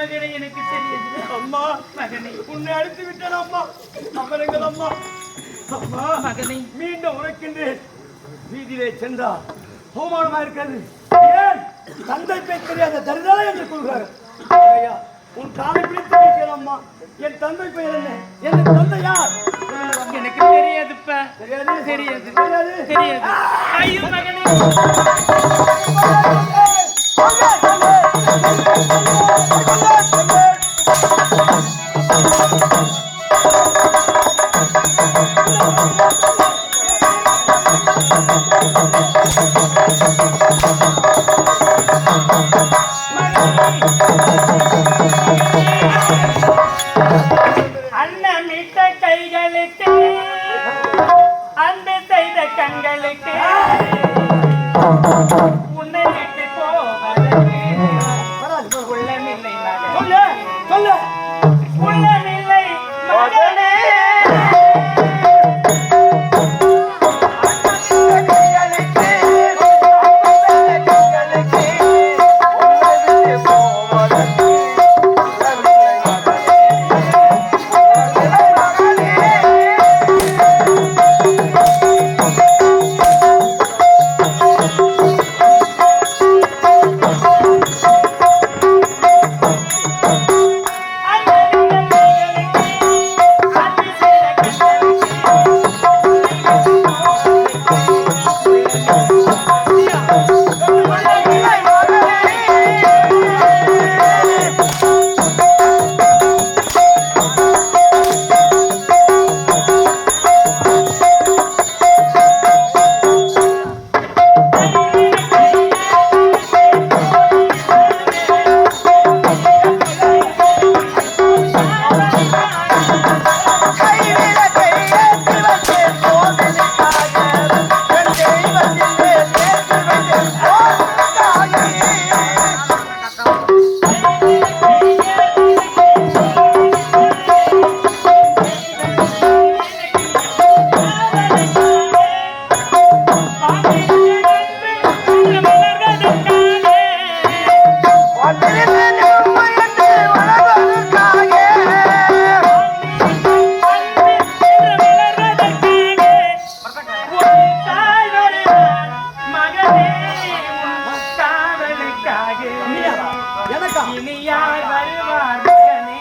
மகனே எனக்கு தெரியுது. அம்மா மகனே உன்னை அழைத்து விட்டேன் அம்மா. அமருங்கள் அம்மா. அம்மா மகனே மீண்டும் உரைக்கின்றேன். வீதியிலே சென்றால் அவமானமா இருக்கிறது. ஏன் தந்தை பேர் தெரியாத தரிதான என்று கூறுகிறார். ஐயா உன் காலை பிடித்து வைக்கிறேன் அம்மா. என் தந்தை பெயர் என்ன? என் தந்தை யார்? எனக்கு தெரியாதுப்பா. தெரியாது தெரியாது தெரியாது தெரியாது. ஐயோ மகனே அன்னமிட்ட கைகளுக்கு அன்பு செய்த கண்களுக்கு உன்னை விட்டு போவதற்கு உள்ளமில்லை மகனே. சொல்லு சொல்லு உள்ளமில்லை மகனே. இனி யார் வருவார் மகனே?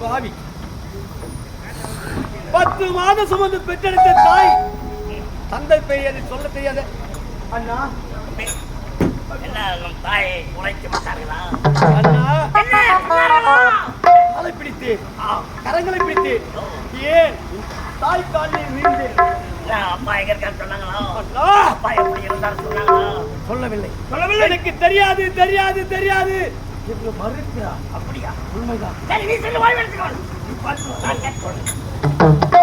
பாவி 10 மாதம் சுமந்து பெற்றெடுத்த தாய் தந்தை பெயரை சொல்ல தெரியாத அண்ணா என்ன நம் தாயை உழைக்க மாட்டார்களா? அண்ணா காலை பிடித்து கரங்களை பிடித்து ஏன் தாய் காலில் வீழ்ந்து அப்பா எங்க இருக்கான்னு சொன்னாங்களா? அண்ணா அப்பா எப்படி இருந்தாலும் சொன்னாங்களா? சொல்லவில்லை எனக்கு தெரியாது தெரியாது தெரியாது என்று மறுக்கிறார். அப்படியா? உண்மைதான். சரி நீ சொல்லு, வாய் எடுத்துக்கோ. நீ பார்த்து நான் கேட்கணும்.